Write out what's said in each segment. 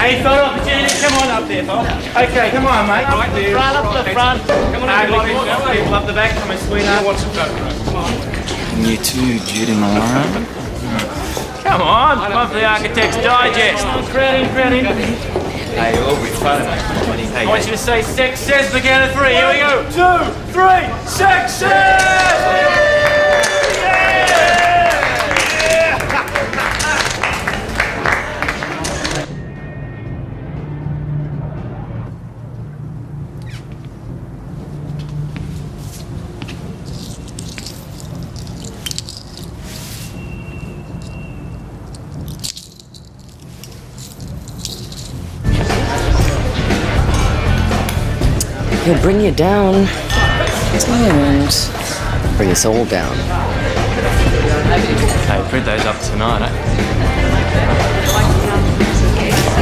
Hey, photo opportunity. Come on up there, fella. Okay, come on, mate. Right there. Up the front. Come on, everybody. People up the back. Come on, sweetheart. What's the photograph? Come on. And you too, Judy Malone. Come on. Come for the Architect's Digest. Crowd in. Hey, all be fun, mate. I want you to say success at the count of 3. Here we go. 2, 3. Success! He'll bring you down. And bring us all down. Hey, print those up tonight, eh?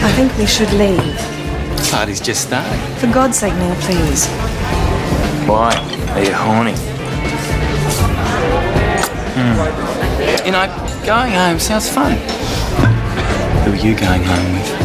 I think we should leave. Party's just starting. For God's sake, now, please. Why? Are you horny? You know, going home sounds fun. Who are you going home with?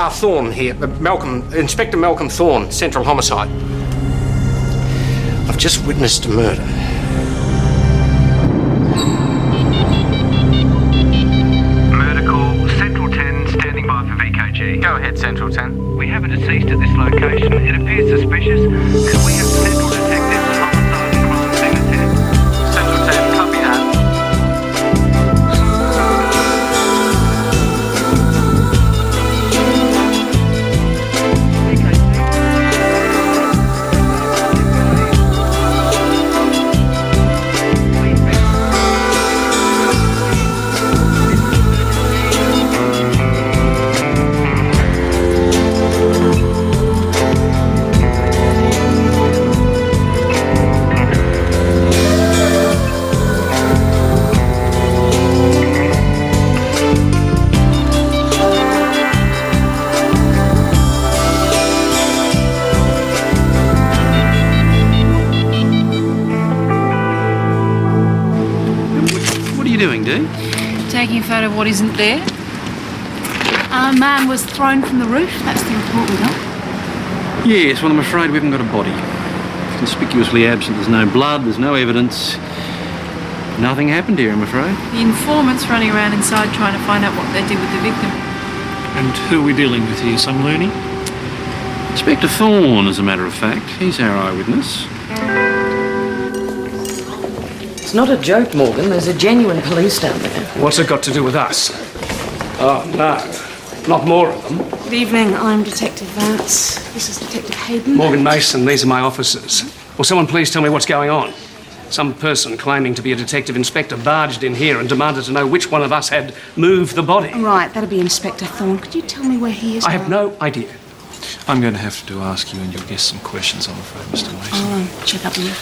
Thorne here, Inspector Malcolm Thorne, Central Homicide. I've just witnessed a murder. Murder call, Central 10, standing by for VKG. Go ahead, Central 10. We have a deceased at this location. It appears suspicious. Could we have Central detectives homicide and crime scene attend? Central 10, copy that. Taking a photo of what isn't there. A man was thrown from the roof. That's the report we got. Yes, well, I'm afraid we haven't got a body. Conspicuously absent. There's no blood, there's no evidence. Nothing happened here, I'm afraid. The informant's running around inside trying to find out what they did with the victim. And who are we dealing with here? Some loony? Inspector Thorne, as a matter of fact. He's our eyewitness. It's not a joke, Morgan. There's a genuine police down there. What's it got to do with us? Oh, no. Not more of them. Good evening, I'm Detective Vance. This is Detective Hayden. Morgan Mason, these are my officers. Will someone please tell me what's going on? Some person claiming to be a detective inspector barged in here and demanded to know which one of us had moved the body. Right, that'll be Inspector Thorne. Could you tell me where he is? I have no idea. I'm going to have to ask you and your guests some questions, I'm afraid, Mr. Mason. I'll check up on you.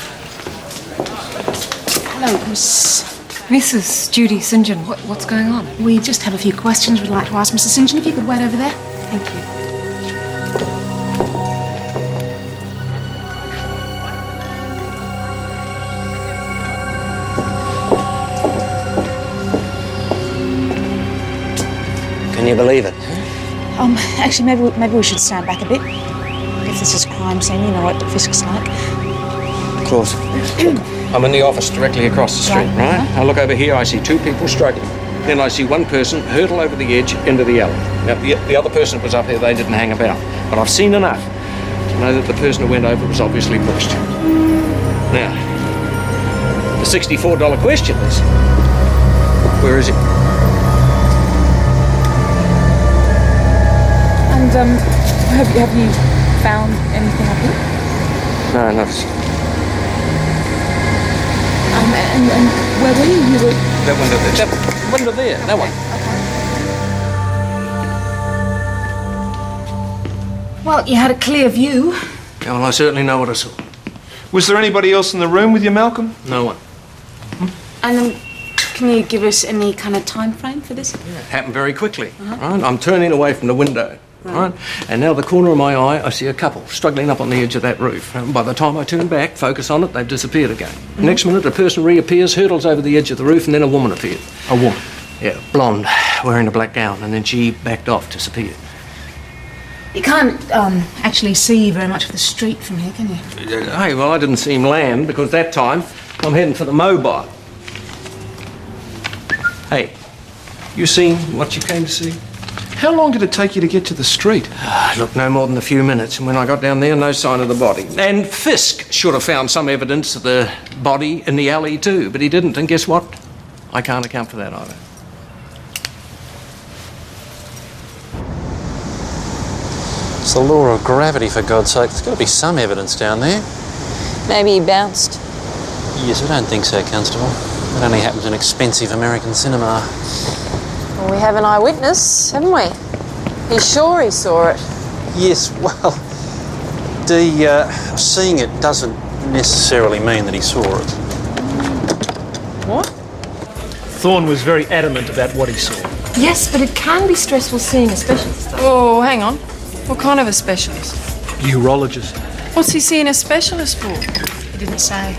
Hello, Mrs. Judy St. John, what's going on? We just have a few questions we'd like to ask Mr. St. John. If you could wait over there. Thank you. Can you believe it? Actually, maybe we should stand back a bit. If this is crime scene, you know what Fisk's like. Of course. I'm in the office directly across the street, right? I look over here, I see two people struggling. Then I see one person hurtle over the edge into the alley. Now, the other person that was up here, they didn't hang about. But I've seen enough to know that the person who went over was obviously pushed. Now, the $64 question is, where is he? And have you found anything up here? No, nothing. And where were you? You were... That window there. That window there. That one. Well, you had a clear view. Yeah, well, I certainly know what I saw. Was there anybody else in the room with you, Malcolm? No one. And can you give us any kind of time frame for this? It happened very quickly. Right? I'm turning away from the window. Right? And now the corner of my eye, I see a couple struggling up on the edge of that roof. And by the time I turn back, focus on it, they've disappeared again. Next minute, a person reappears, hurtles over the edge of the roof, and then a woman appeared. A woman? Yeah, blonde, wearing a black gown, and then she backed off, disappeared. You can't actually see very much of the street from here, can you? Hey, well, I didn't see him land because that time I'm heading for the mobile. Hey, you seen what you came to see? How long did it take you to get to the street? Look, no more than a few minutes, and when I got down there, no sign of the body. And Fisk should have found some evidence of the body in the alley too, but he didn't, and guess what? I can't account for that either. It's the law of gravity, for God's sake. There's got to be some evidence down there. Maybe he bounced. Yes, I don't think so, Constable. That only happens in expensive American cinema. Well, we have an eyewitness, haven't we? He's sure he saw it. Yes, well, seeing it doesn't necessarily mean that he saw it. What? Thorne was very adamant about what he saw. Yes, but it can be stressful seeing a specialist. Oh, hang on. What kind of a specialist? Urologist. What's he seeing a specialist for? He didn't say.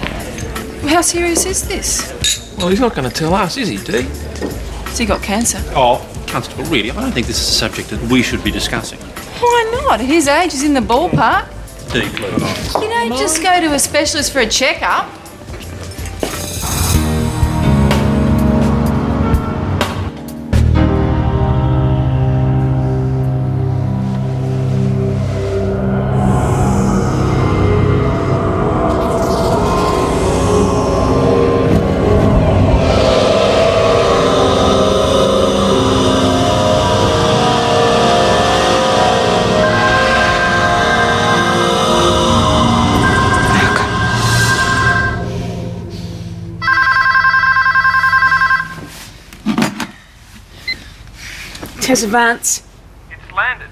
How serious is this? Well, he's not going to tell us, is he, Dee? Has he got cancer? Oh, Constable, really, I don't think this is a subject that we should be discussing. Why not? At his age, he's in the ballpark. Dee, please. You don't just go to a specialist for a checkup. Tess Vance. It's landed.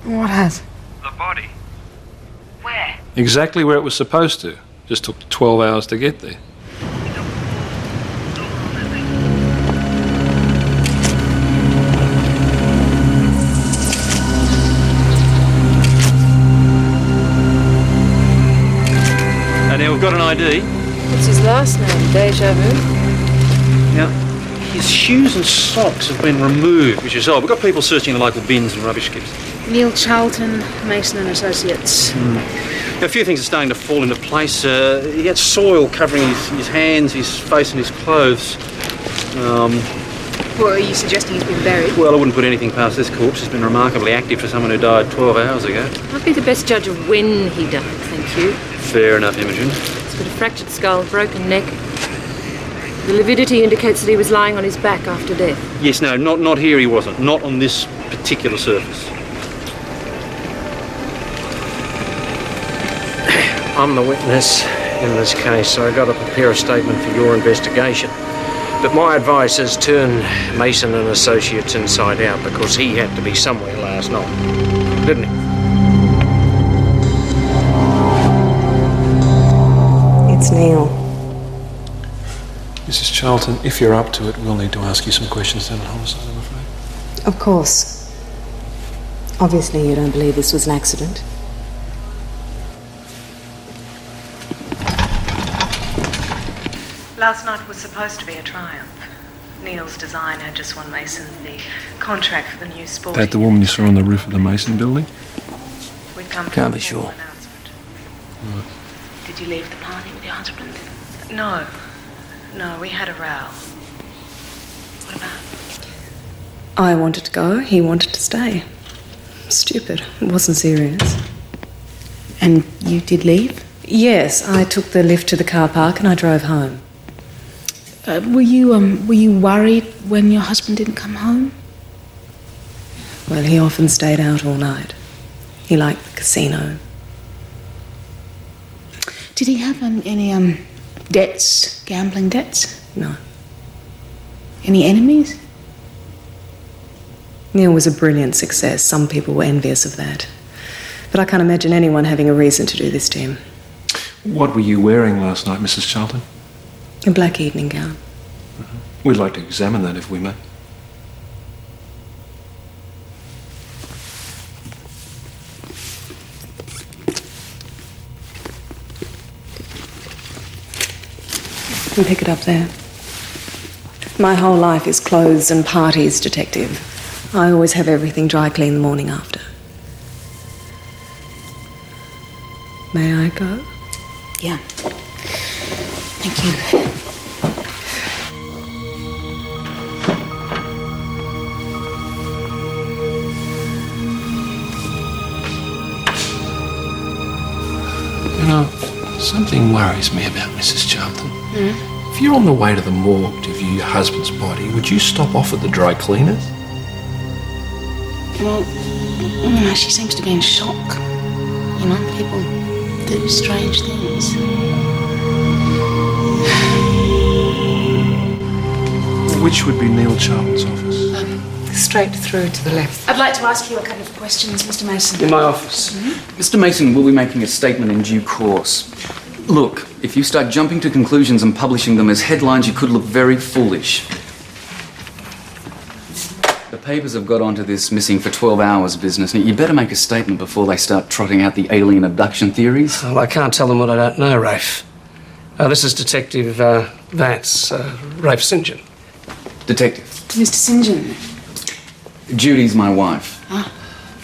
What has? The body. Where? Exactly where it was supposed to. Just took 12 hours to get there. And now we've got an ID. What's his last name? Deja Vu? Now, his shoes and socks have been removed, which is odd. We've got people searching the local bins and rubbish skips. Neil Charlton, Mason and Associates. A few things are starting to fall into place. He had soil covering his hands, his face and his clothes. Well, are you suggesting he's been buried? Well, I wouldn't put anything past this corpse. He's been remarkably active for someone who died 12 hours ago. I'd be the best judge of when he died, thank you. Fair enough, Imogen. He's got a fractured skull, broken neck. The lividity indicates that he was lying on his back after death. Yes, no, not here he wasn't. Not on this particular surface. I'm the witness in this case, so I've got to prepare a statement for your investigation. But my advice is turn Mason and Associates inside out, because he had to be somewhere last night, didn't he? It's Neil. Mrs. Charlton, if you're up to it, we'll need to ask you some questions down at homicide, I'm afraid. Of course. Obviously, you don't believe this was an accident. Last night was supposed to be a triumph. Neil's design had just won Mason the contract for the new sport. That the woman you saw on the roof of the Mason building? We'd come to Can't a be sure. announcement. Did you leave the party with your husband? No. No, we had a row. What about? I wanted to go, he wanted to stay. Stupid. It wasn't serious. And you did leave? Yes, I took the lift to the car park and I drove home. Were you worried when your husband didn't come home? Well, he often stayed out all night. He liked the casino. Did he have any debts, gambling debts? No. Any enemies? Neil was a brilliant success. Some people were envious of that. But I can't imagine anyone having a reason to do this to him. What were you wearing last night, Mrs. Charlton? A black evening gown. We'd like to examine that if we may. You can pick it up there. My whole life is clothes and parties, Detective. I always have everything dry cleaned the morning after. May I go? Yeah. Thank you. You know, something worries me about Mrs. Charlton. If you're on the way to the morgue to view your husband's body, would you stop off at the dry cleaners? Well, she seems to be in shock. You know, people do strange things. Which would be Neil Charlton's office? Straight through to the left. I'd like to ask you a couple of questions, Mr. Mason. In my office. Mr. Mason will be making a statement in due course. Look, if you start jumping to conclusions and publishing them as headlines, you could look very foolish. The papers have got onto this missing for 12 hours business. Now, you better make a statement before they start trotting out the alien abduction theories. Well, I can't tell them what I don't know, Rafe. This is Detective Vance, Rafe St. John. Detective. Mr. St. John. Judy's my wife.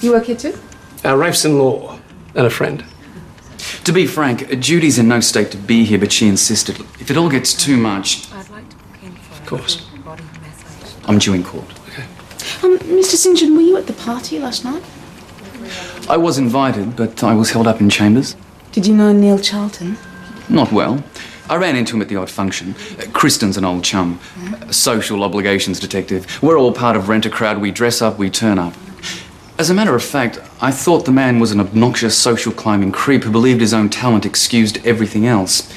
You work here too? Rafe's in law and a friend. To be frank, Judy's in no state to be here, but she insisted. If it all gets too much... I'd like to book in for Of course. body massage. I'm due in court. Mr. St. John, were you at the party last night? I was invited, but I was held up in chambers. Did you know Neil Charlton? Not well. I ran into him at the odd function. Kristen's an old chum. Social obligations detective. We're all part of Rent-A-Crowd. We dress up, we turn up. As a matter of fact, I thought the man was an obnoxious social climbing creep who believed his own talent excused everything else.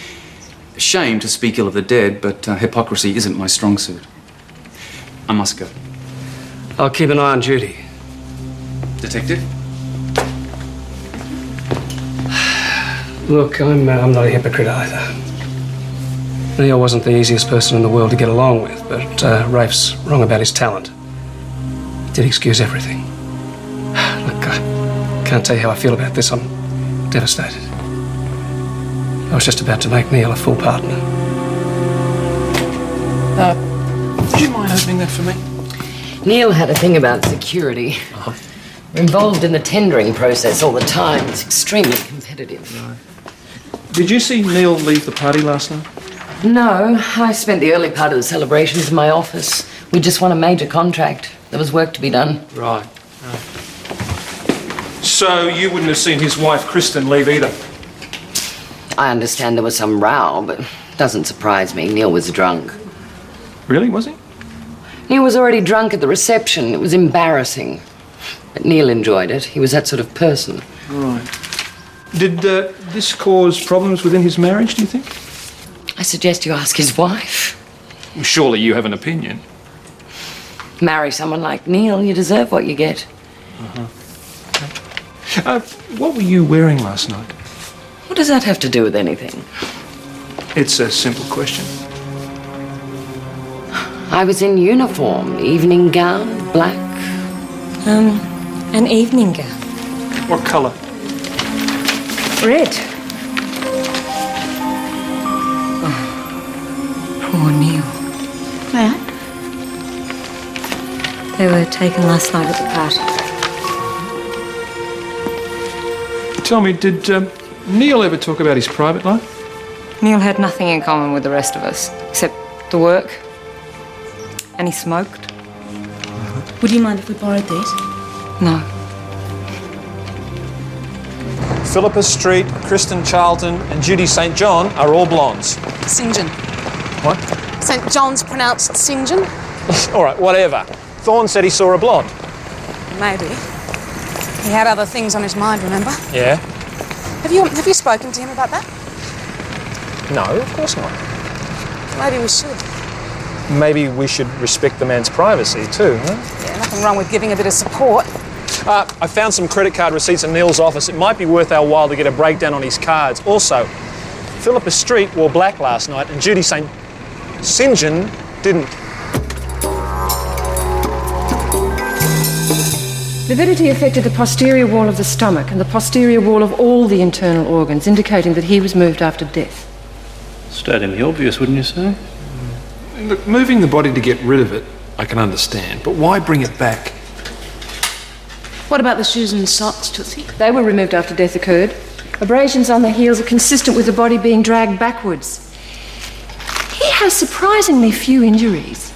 Shame to speak ill of the dead, but hypocrisy isn't my strong suit. I must go. I'll keep an eye on Judy. Detective? Look, I'm not a hypocrite either. Neil wasn't the easiest person in the world to get along with, but Rafe's wrong about his talent. He did excuse everything. Look, I can't tell you how I feel about this. I'm devastated. I was just about to make Neil a full partner. Do you mind opening that for me? Neil had a thing about security. We're involved in the tendering process all the time. It's extremely competitive. Did you see Neil leave the party last night? No, I spent the early part of the celebrations in my office. We just won a major contract. There was work to be done. Right. So you wouldn't have seen his wife, Kristen, leave either? I understand there was some row, but it doesn't surprise me. Neil was drunk. Really, was he? Neil was already drunk at the reception. It was embarrassing. But Neil enjoyed it. He was that sort of person. Right. Did this cause problems within his marriage, do you think? I suggest you ask his wife. Well, surely you have an opinion. Marry someone like Neil, you deserve what you get. What were you wearing last night? What does that have to do with anything? It's a simple question. I was in uniform, evening gown, black. An evening gown. What colour? Red. Poor Neil. May I? They were taken last night at the party. Tell me, did Neil ever talk about his private life? Neil had nothing in common with the rest of us, except the work. And he smoked. Would you mind if we borrowed these? No. Philippa Street, Kristen Charlton and Judy St. John are all blondes. St. John. What? St. John's pronounced St. John. All right, whatever. Thorne said he saw a blonde. maybe. He had other things on his mind, remember? Yeah? Have you spoken to him about that? No, of course not. Maybe we should. Maybe we should respect the man's privacy too, huh? Yeah, nothing wrong with giving a bit of support. I found some credit card receipts in Neil's office. It might be worth our while to get a breakdown on his cards. Also, Philippa Street wore black last night and Judy St. St. John didn't. Lividity affected the posterior wall of the stomach and the posterior wall of all the internal organs, indicating that he was moved after death. Stating the obvious, wouldn't you say? Look, moving the body to get rid of it, I can understand, but why bring it back? What about the shoes and socks, Tootsie? They were removed after death occurred. Abrasions on the heels are consistent with the body being dragged backwards. He has surprisingly few injuries.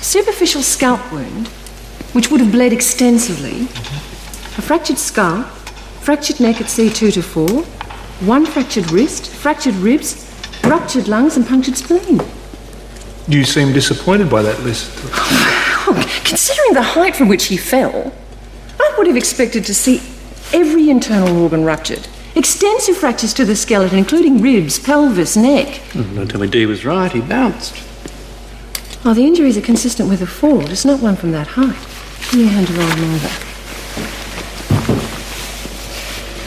Superficial scalp wound, which would have bled extensively, a fractured skull, fractured neck at C2 to 4, one fractured wrist, fractured ribs, ruptured lungs and punctured spleen. You seem disappointed by that list. Considering the height from which he fell, I would have expected to see every internal organ ruptured. Extensive fractures to the skeleton, including ribs, pelvis, neck. Don't tell me Dee was right, he bounced. Oh, the injuries are consistent with a fall, just not one from that height. Give me a hand to roll them over.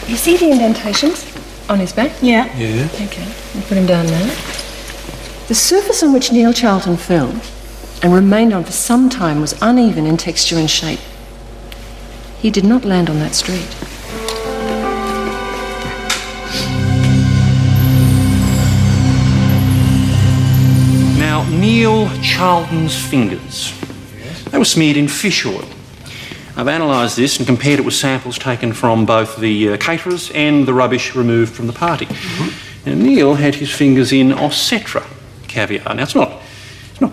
You see the indentations on his back? Yeah. Yeah. Okay, I'll put him down now. The surface on which Neil Charlton fell and remained on for some time was uneven in texture and shape. He did not land on that street. Now, Neil Charlton's fingers. They were smeared in fish oil. I've analysed this and compared it with samples taken from both the caterers and the rubbish removed from the party. Now, Neil had his fingers in Ossetra caviar. Now, it's not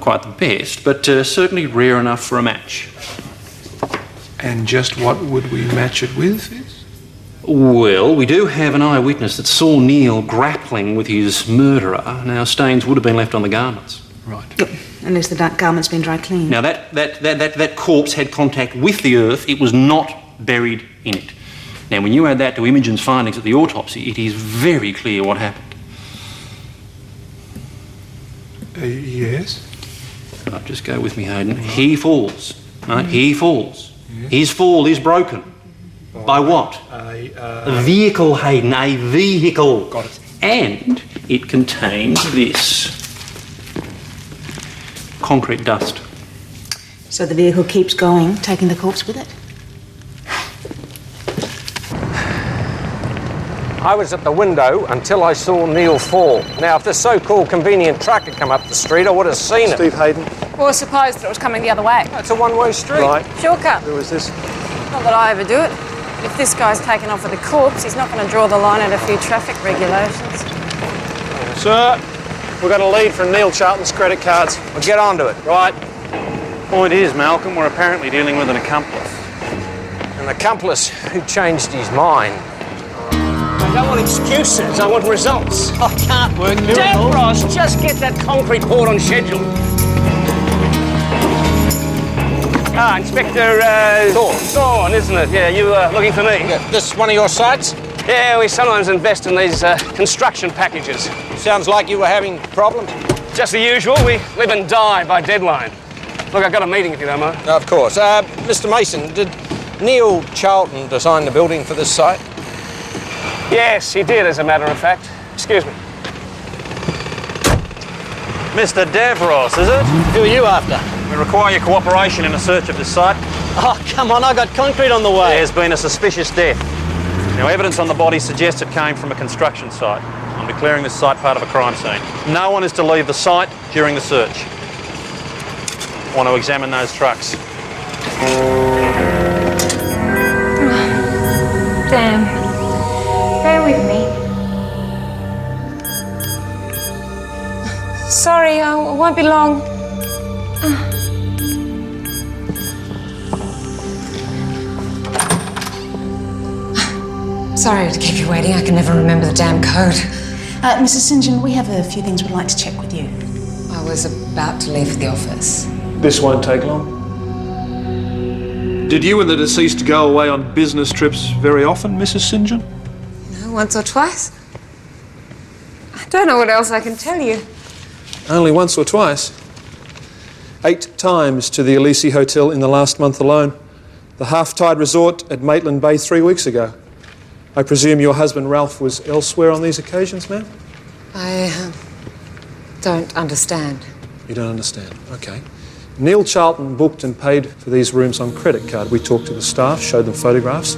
quite the best, but certainly rare enough for a match. And just what would we match it with? Well, we do have an eyewitness that saw Neil grappling with his murderer. Now, stains would have been left on the garments. Right. Unless the garment's been dry cleaned. Now, that corpse had contact with the earth. It was not buried in it. Now, when you add that to Imogen's findings at the autopsy, it is very clear what happened. Yes? Right, just go with me, Hayden. He falls. Right? He falls. Yes. His fall is broken. By what? A vehicle, Hayden. A vehicle. Got it. And it contains this. Concrete dust. So the vehicle keeps going, taking the corpse with it? I was at the window until I saw Neil fall. Now, if this so-called convenient truck had come up the street, I would have seen it. Steve Hayden. Well, suppose that it was coming the other way. It's a one-way street. Right. Sure, cut. Who is this? Not that I ever do it. If this guy's taken off with a corpse, he's not going to draw the line at a few traffic regulations. Sir, we've got a lead from Neil Charlton's credit cards. Well, get on to it. Right. Point is, Malcolm, we're apparently dealing with an accomplice. An accomplice who changed his mind. I don't want excuses, I want results. I can't work miracles. Damn, Ross, just get that concrete poured on schedule. Ah, Inspector, Thorne, isn't it? Yeah, you looking for me? Yeah, this one of your sites? Yeah, we sometimes invest in these construction packages. Sounds like you were having problems. Just the usual, we live and die by deadline. Look, I've got a meeting if you don't mind. Of course. Mr. Mason, did Neil Charlton design the building for this site? Yes, he did, as a matter of fact. Excuse me. Mr. Davros, is it? Who are you after? We require your cooperation in a search of this site. Oh, come on, I got concrete on the way. There's been a suspicious death. Now, evidence on the body suggests it came from a construction site. I'm declaring this site part of a crime scene. No one is to leave the site during the search. I want to examine those trucks. Damn. Bear with me. Sorry, I won't be long. Sorry to keep you waiting. I can never remember the damn code. Mrs. St. John, we have a few things we'd like to check with you. I was about to leave the office. This won't take long. Did you and the deceased go away on business trips very often, Mrs. St. John? No, once or twice. I don't know what else I can tell you. Only once or twice. 8 times to the Elysee Hotel in the last month alone. The Half-Tide Resort at Maitland Bay 3 weeks ago. I presume your husband Ralph was elsewhere on these occasions, ma'am? I don't understand. You don't understand? Okay. Neil Charlton booked and paid for these rooms on credit card. We talked to the staff, showed them photographs.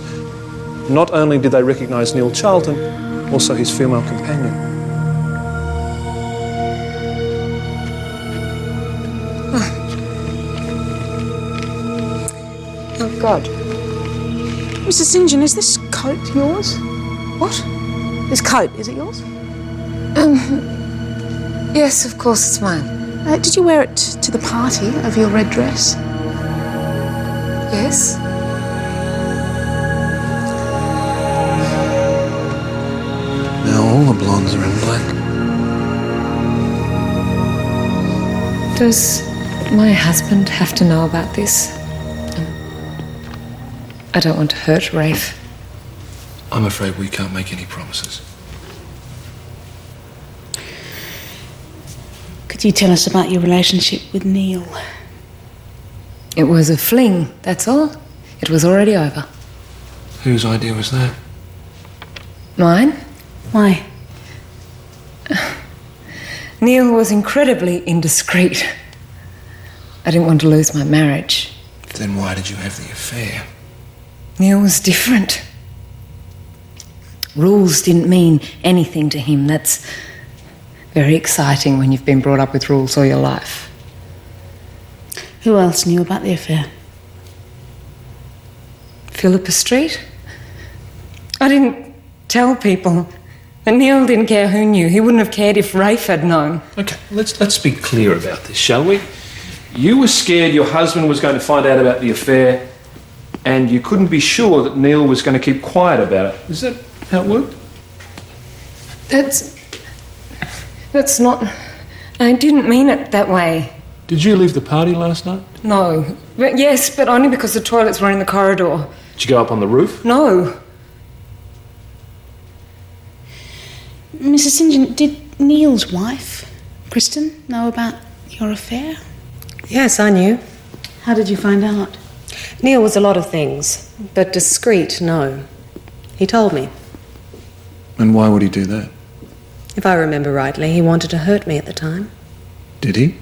Not only did they recognise Neil Charlton, also his female companion. Oh, God. Mrs. St. John, is this coat yours? What? This coat, is it yours? Yes, of course it's mine. Did you wear it to the party of your red dress? Yes. Now all the blondes are in black. Does my husband have to know about this? I don't want to hurt Rafe. I'm afraid we can't make any promises. Could you tell us about your relationship with Neil? It was a fling, that's all. It was already over. Whose idea was that? Mine? Why? Neil was incredibly indiscreet. I didn't want to lose my marriage. Then why did you have the affair? Neil was different. Rules didn't mean anything to him. That's very exciting when you've been brought up with rules all your life. Who else knew about the affair? Philippa Street? I didn't tell people. And Neil didn't care who knew. He wouldn't have cared if Rafe had known. Okay, let's be clear about this, shall we? You were scared your husband was going to find out about the affair, and you couldn't be sure that Neil was going to keep quiet about it. Is that how it worked? That's not... I didn't mean it that way. Did you leave the party last night? No. Yes, but only because the toilets were in the corridor. Did you go up on the roof? No. Mrs. St. John, did Neil's wife, Kristen, know about your affair? Yes, I knew. How did you find out? Neil was a lot of things, but discreet, no. He told me. And why would he do that? If I remember rightly, he wanted to hurt me at the time. Did he?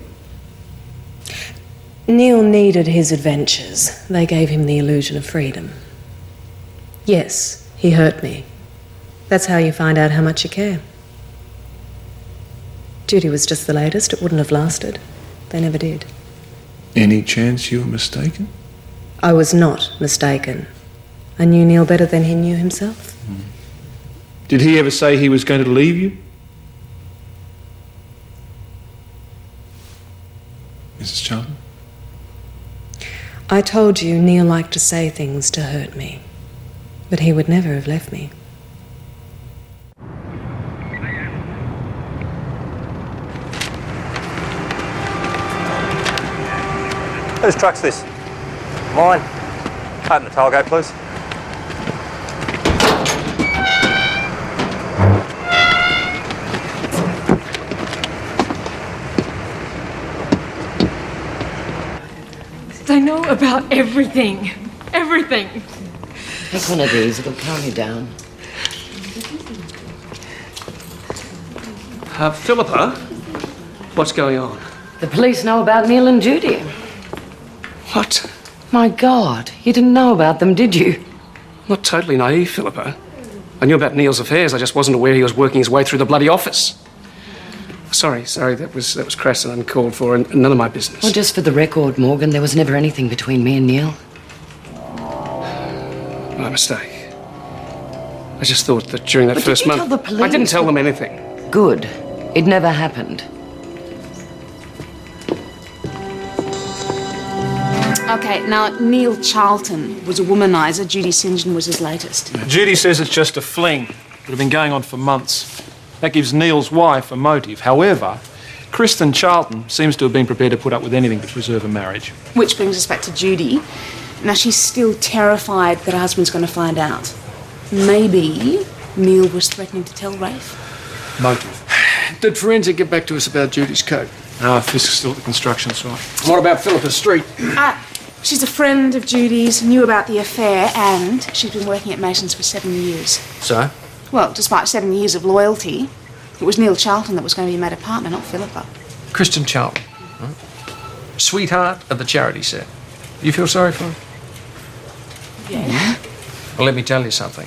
Neil needed his adventures. They gave him the illusion of freedom. Yes, he hurt me. That's how you find out how much you care. Judy was just the latest. It wouldn't have lasted. They never did. Any chance you were mistaken? I was not mistaken. I knew Neil better than he knew himself. Did he ever say he was going to leave you? Mrs. Charlton? I told you Neil liked to say things to hurt me, but he would never have left me. Whose truck's this? Mine. Open the tailgate, please. They know about everything. Everything. Take one of these, it'll calm you down. Philippa, what's going on? The police know about Neil and Judy. What? My God, you didn't know about them, did you? Not totally naive, Philippa. I knew about Neil's affairs, I just wasn't aware he was working his way through the bloody office. Sorry, that was crass and uncalled for and none of my business. Well, just for the record, Morgan, there was never anything between me and Neil. My mistake. I just thought that during that But first did you month... tell the police? I didn't tell them anything. Good. It never happened. Okay, now Neil Charlton was a womanizer. Judy St. John was his latest. Judy says it's just a fling that had been going on for months. That gives Neil's wife a motive. However, Kristen Charlton seems to have been prepared to put up with anything to preserve a marriage. Which brings us back to Judy. Now, she's still terrified that her husband's going to find out. Maybe Neil was threatening to tell Rafe. Motive. Did forensic get back to us about Judy's coat? No, Fisk's still at the construction site. What about Philippa Street? She's a friend of Judy's, knew about the affair, and she's been working at Mason's for 7 years. So? Well, despite 7 years of loyalty, it was Neil Charlton that was going to be made a partner, not Philippa. Kristen Charlton. Right? Sweetheart of the charity set. You feel sorry for her? Yeah. Well, let me tell you something.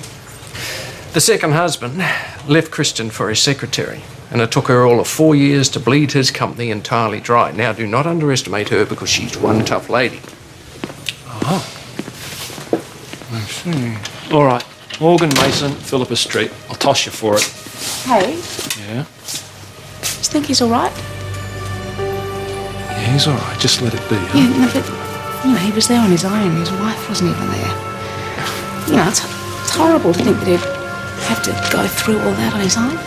The second husband left Kristen for his secretary, and it took her all of 4 years to bleed his company entirely dry. Now, do not underestimate her because she's one tough lady. Oh. I see. All right. Morgan Mason, Philippa Street. I'll toss you for it. Hey, Yeah? do you think he's all right? Yeah, he's all right. Just let it be, huh? Yeah, no, but, you know, he was there on his own. His wife wasn't even there. You know, it's horrible to think that he'd have to go through all that on his own.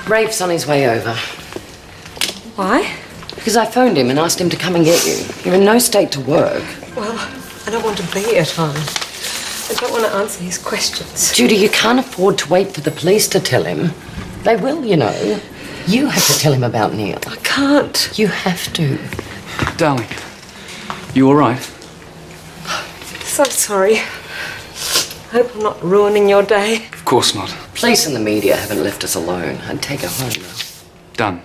Rafe's on his way over. Why? Because I phoned him and asked him to come and get you. You're in no state to work. Well, I don't want to be at home. I don't want to answer his questions. Judy, you can't afford to wait for the police to tell him. They will, you know. You have to tell him about Neil. I can't. You have to. Darling, you all right? So sorry. Hope I'm not ruining your day. Of course not. Police and the media haven't left us alone. I'd take her home now. Done.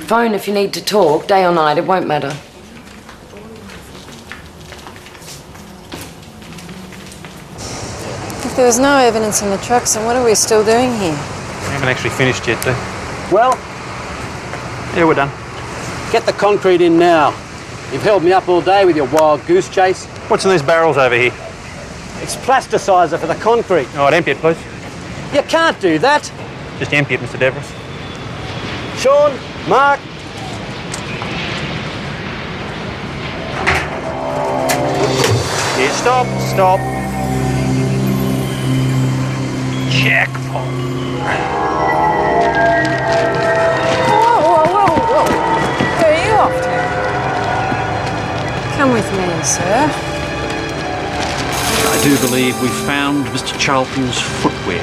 Phone if you need to talk, day or night, it won't matter. If there was no evidence in the trucks, then what are we still doing here? We haven't actually finished yet, though. Well, Yeah, we're done. get the concrete in now. You've held me up all day with your wild goose chase. What's in these barrels over here? It's plasticizer for the concrete. All right, empty it, please. You can't do that. Just empty it, Mr. Devers. Sean, Mark. Yeah, stop. Jackpot. Whoa. Where are you off to? Come with me, sir. I do believe we found Mr. Charlton's footwear.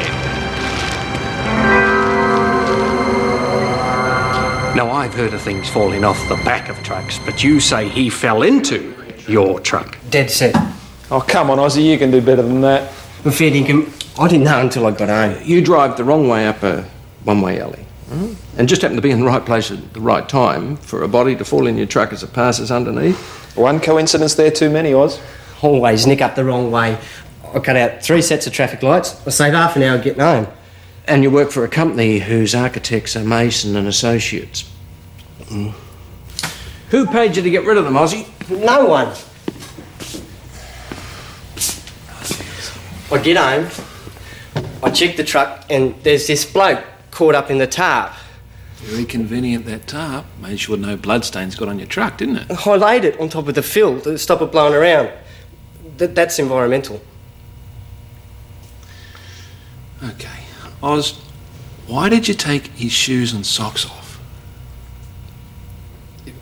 Now, I've heard of things falling off the back of trucks, but you say he fell into your truck. Dead set. Oh, come on, Ozzy, you can do better than that. I'm feeding him. I didn't know until I got home. You drive the wrong way up a one-way alley, and just happen to be in the right place at the right time for a body to fall in your truck as it passes underneath. One coincidence there too many, Oz. Always nick up the wrong way. I cut out 3 sets of traffic lights. I save half an hour getting home. And you work for a company whose architects are Mason and Associates. Who paid you to get rid of them, Ozzy? No one. I get home, I check the truck, and there's this bloke caught up in the tarp. Very convenient, that tarp. Made sure no bloodstains got on your truck, didn't it? I laid it on top of the fill to stop it blowing around. That's environmental. Okay. Oz, why did you take his shoes and socks off?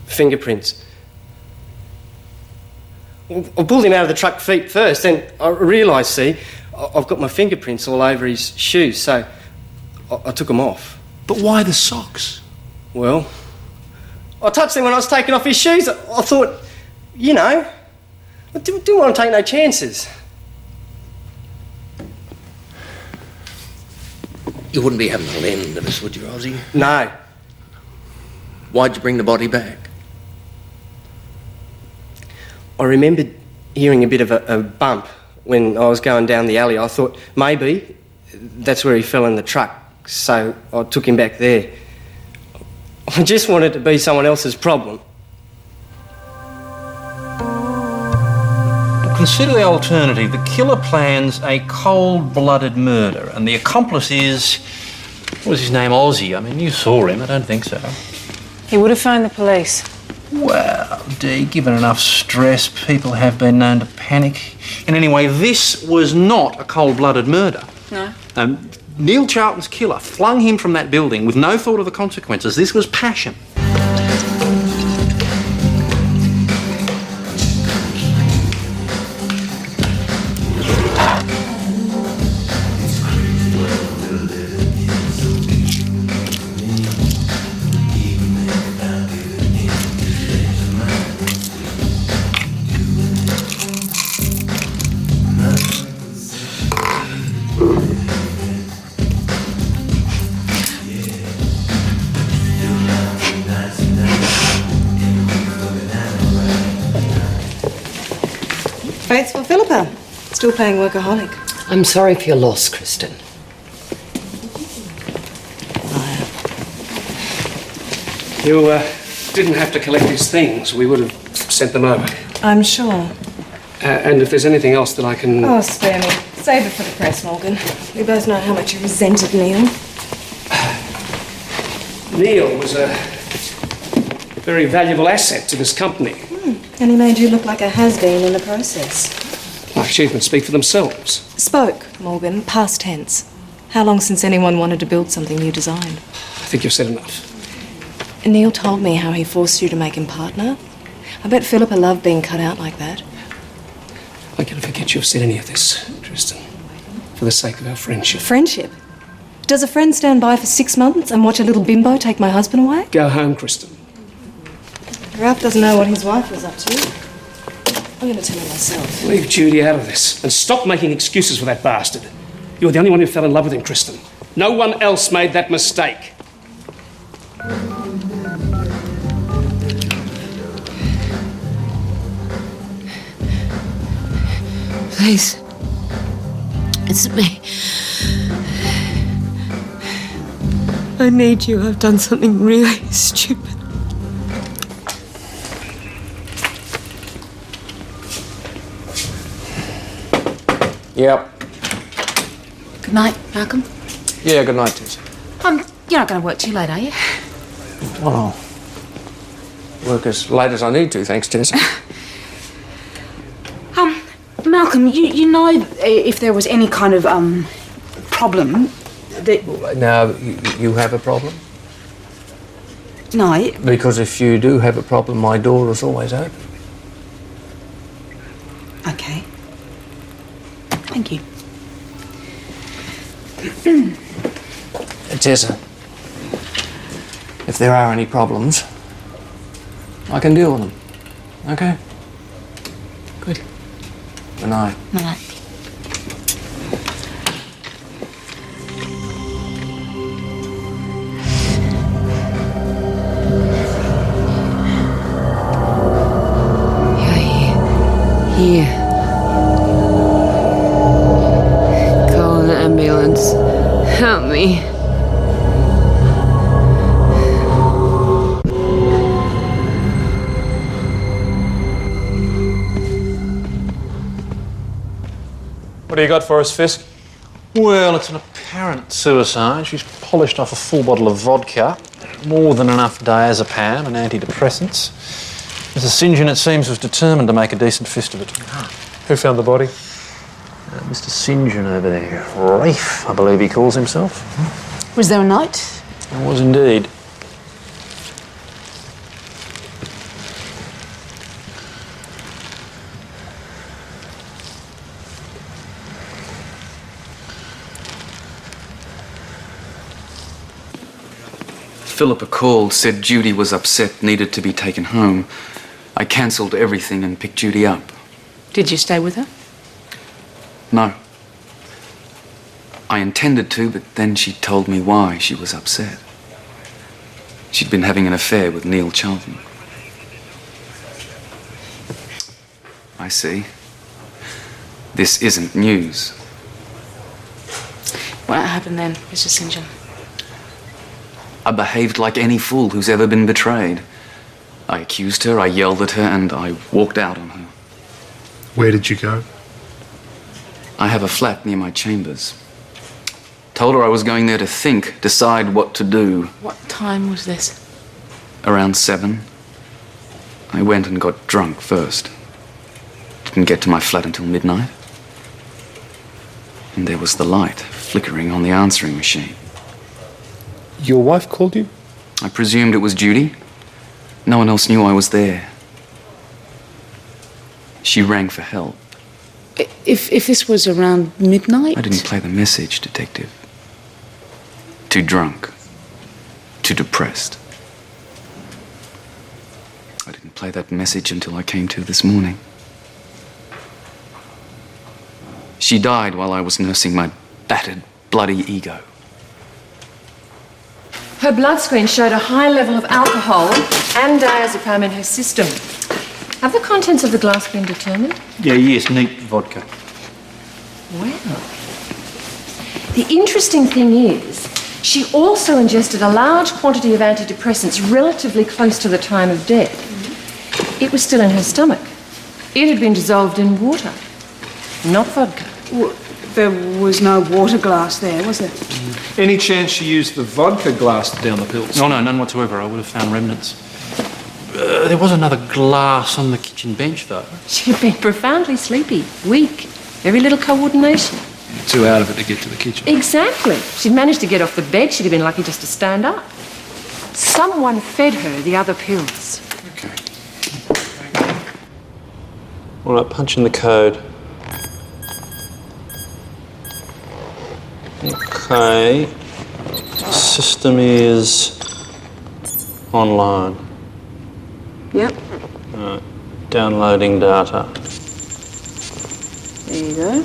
Fingerprints. I pulled him out of the truck feet first, then I realised, see, I've got my fingerprints all over his shoes, so I took them off. But why the socks? Well, I touched them when I was taking off his shoes. I thought, you know, I didn't want to take no chances. You wouldn't be having the end of us, would you, Ozzy? No. Why'd you bring the body back? I remembered hearing a bit of a bump when I was going down the alley. I thought maybe that's where he fell in the truck, so I took him back there. I just wanted to be someone else's problem. Consider the alternative. The killer plans a cold-blooded murder, and the accomplice is... what was his name? Ozzy. I mean, you saw him. I don't think so. He would have phoned the police. Well, Dee, given enough stress, people have been known to panic. And anyway, this was not a cold-blooded murder. No. Neil Charlton's killer flung him from that building with no thought of the consequences. This was passion. Faithful Philippa, still playing workaholic. I'm sorry for your loss, Kristen. You didn't have to collect his things. We would have sent them over. I'm sure. And if there's anything else that I can... Oh, spare me. Save it for the press, Morgan. We both know how much you resented Neil. Neil was a very valuable asset to this company. And he made you look like a has-been in the process. My achievements speak for themselves. Spoke, Morgan, past tense. How long since anyone wanted to build something you designed? I think you've said enough. Neil told me how he forced you to make him partner. I bet Philippa loved being cut out like that. I'm going to forget you've said any of this, Tristan, for the sake of our friendship. Friendship? Does a friend stand by for 6 months and watch a little bimbo take my husband away? Go home, Kristen. Ralph doesn't know what his wife was up to. I'm going to tell him myself. Leave Judy out of this and stop making excuses for that bastard. You're the only one who fell in love with him, Kristen. No one else made that mistake. Please. It's me. I need you. I've done something really stupid. Yep. Good night, Malcolm. Yeah, good night, Tessa. You're not going to work too late, are you? Well, work as late as I need to, thanks, Tessa. Malcolm, you know if there was any kind of problem that... Now, you have a problem? No. Because if you do have a problem, my door is always open. Okay. Thank you. Tessa, if there are any problems, I can deal with them. Okay? Good. Good night. Good night. Here. Call an ambulance. Help me. What do you got for us, Fisk? Well, it's an apparent suicide. She's polished off a full bottle of vodka, more than enough diazepam and antidepressants. Mrs. St. John, it seems, was determined to make a decent fist of it. Who found the body? Mr. St. John over there. Rafe, I believe he calls himself. Was there a note? There was indeed. Philippa called, said Judy was upset, needed to be taken home. I cancelled everything and picked Judy up. Did you stay with her? No. I intended to, but then she told me why she was upset. She'd been having an affair with Neil Charlton. I see. This isn't news. What happened then, Mr. St. John? I behaved like any fool who's ever been betrayed. I accused her, I yelled at her, and I walked out on her. Where did you go? I have a flat near my chambers. Told her I was going there to think, decide what to do. What time was this? Around 7. I went and got drunk first. Didn't get to my flat until midnight. And there was the light flickering on the answering machine. Your wife called you? I presumed it was Judy. No one else knew I was there. She rang for help. If this was around midnight? I didn't play the message, Detective. Too drunk. Too depressed. I didn't play that message until I came to this morning. She died while I was nursing my battered, bloody ego. Her blood screen showed a high level of alcohol and diazepam in her system. Have the contents of the glass been determined? Yes, neat vodka. Well, the interesting thing is, she also ingested a large quantity of antidepressants relatively close to the time of death. It was still in her stomach. It had been dissolved in water, not vodka. There was no water glass there, was there? Any chance she used the vodka glass to down the pills? No, none whatsoever. I would have found remnants. There was another glass on the kitchen bench, though. She had been profoundly sleepy, weak, very little coordination. Too out of it to get to the kitchen. Exactly. She'd managed to get off the bed. She'd have been lucky just to stand up. Someone fed her the other pills. Okay. All right, punch in the code. Okay. System is online. Yep. Right. Downloading data. There you go.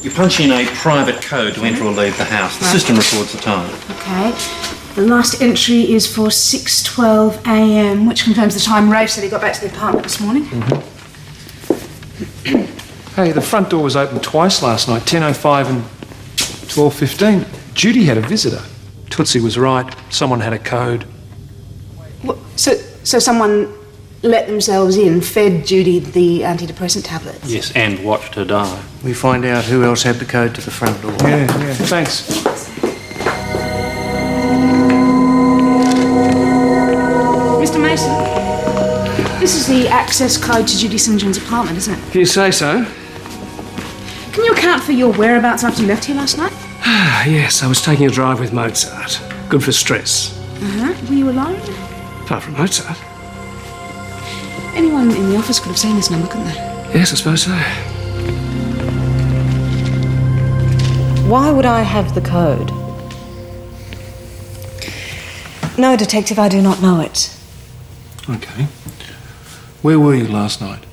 You punch in a private code to enter or leave the house. The system records the time. Okay. The last entry is for 6:12 a.m., which confirms the time Rafe said he got back to the apartment this morning. Hey, the front door was open twice last night, 10:05 and 12:15. Judy had a visitor. Tootsie was right. Someone had a code. So someone let themselves in, fed Judy the antidepressant tablets? Yes, and watched her die. We find out who else had the code to the front door. Yeah, thanks. Mr. Mason, this is the access code to Judy St. John's apartment, isn't it? If you say so. Can you account for your whereabouts after you left here last night? Yes, I was taking a drive with Mozart. Good for stress. Were you alone? Apart from Mozart. Anyone in the office could have seen this number, couldn't they? Yes, I suppose so. Why would I have the code? No, Detective, I do not know it. Okay. Where were you last night?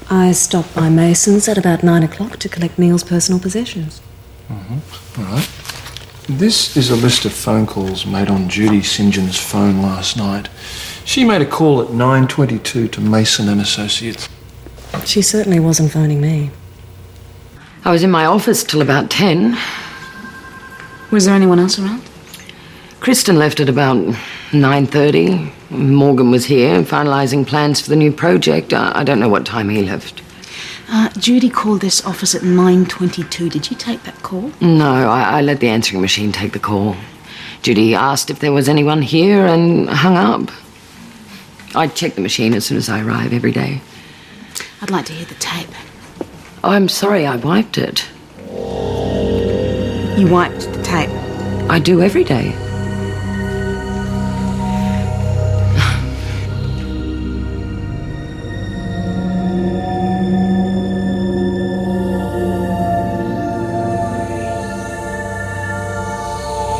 I stopped by Mason's at about 9 o'clock to collect Neil's personal possessions. All right. This is a list of phone calls made on Judy St. John's phone last night. She made a call at 9:22 to Mason and Associates. She certainly wasn't phoning me. I was in my office till about 10. Was there anyone else around? Kristen left at about 9:30. Morgan was here, finalising plans for the new project. I don't know what time he left. Judy called this office at 9:22. Did you take that call? No, I let the answering machine take the call. Judy asked if there was anyone here and hung up. I check the machine as soon as I arrive every day. I'd like to hear the tape. Oh, I'm sorry, I wiped it. You wiped the tape? I do every day.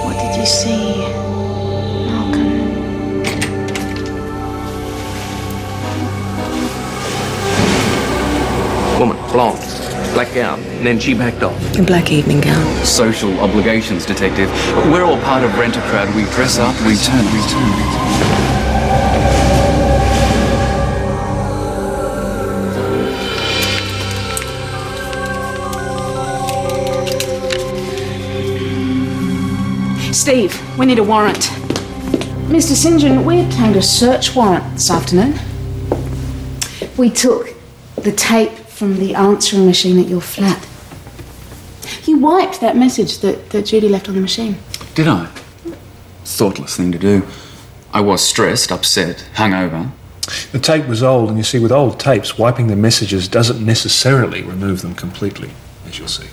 What did you see, Malcolm? Woman, blonde, black gown, and then she backed off. A black evening gown. Social obligations, Detective. We're all part of Rent-A-Crowd. We dress up, we turn. Steve, we need a warrant. Mr. St. John, we obtained a search warrant this afternoon. We took the tape from the answering machine at your flat. You wiped that message that Judy left on the machine. Did I? Thoughtless thing to do. I was stressed, upset, hungover. The tape was old, and you see, with old tapes, wiping the messages doesn't necessarily remove them completely, as you'll see.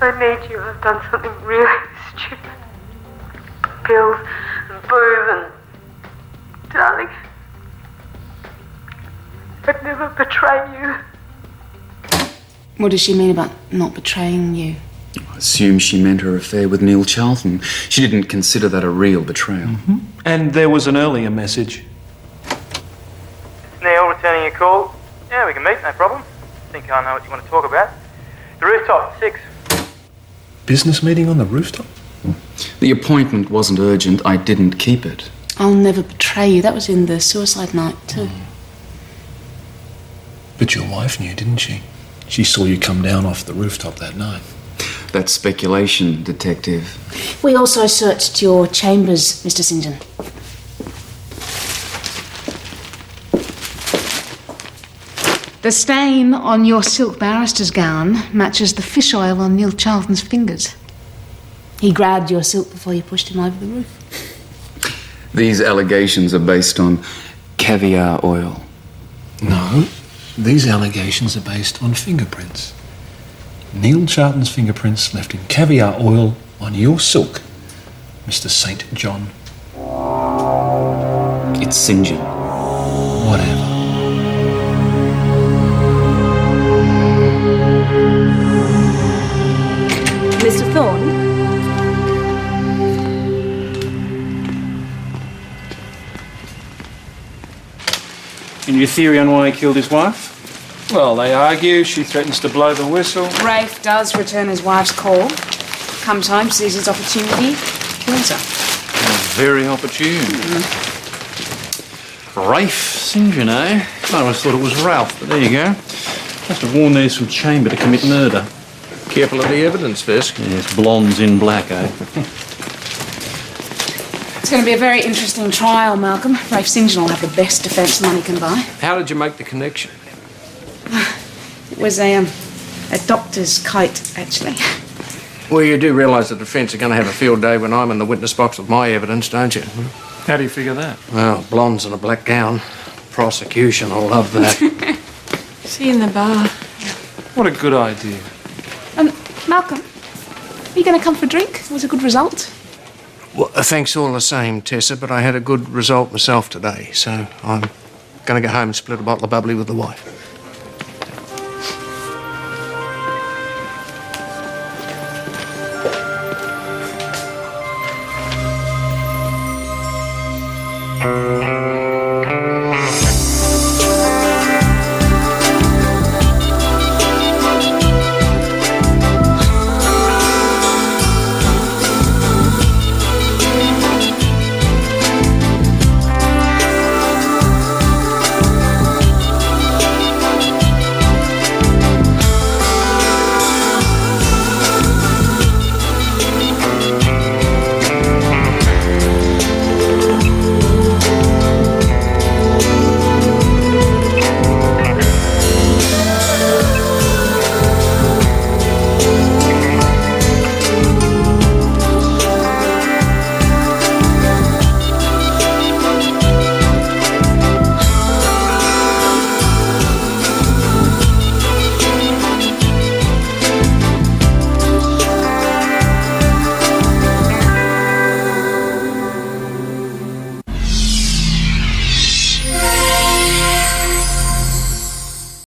I need you, I've done something really stupid. Pills and booze and... Darling, I'd never betray you. What does she mean about not betraying you? I assume she meant her affair with Neil Charlton. She didn't consider that a real betrayal. And there was an earlier message. It's Neil returning your call. Yeah, we can meet, no problem. Think I know what you want to talk about. The rooftop, 6. Business meeting on the rooftop? The appointment wasn't urgent. I didn't keep it. I'll never betray you. That was in the suicide night, too. But your wife knew, didn't she? She saw you come down off the rooftop that night. That's speculation, Detective. We also searched your chambers, Mr. St. John. The stain on your silk barrister's gown matches the fish oil on Neil Charlton's fingers. He grabbed your silk before you pushed him over the roof. These allegations are based on caviar oil. No, these allegations are based on fingerprints. Neil Charlton's fingerprints left in caviar oil on your silk, Mr. St. John. It's St. John. Whatever. Mr. Thorne? And your theory on why he killed his wife? Well, they argue. She threatens to blow the whistle. Rafe does return his wife's call. Comes home, sees his opportunity, kills her. Very opportune. Rafe St. John, eh? I always thought it was Ralph, but there you go. Must have worn these from chamber to commit murder. Careful of the evidence, Fisk. Yes, blondes in black, eh? It's going to be a very interesting trial, Malcolm. Rafe St. John will have the best defence money can buy. How did you make the connection? It was a doctor's kite, actually. Well, you do realise the defence are going to have a field day when I'm in the witness box with my evidence, don't you? How do you figure that? Well, blondes in a black gown. Prosecution will love that. See you in the bar. What a good idea. Malcolm, are you going to come for a drink? It was a good result. Well, thanks all the same, Tessa, but I had a good result myself today, so I'm going to go home and split a bottle of bubbly with the wife.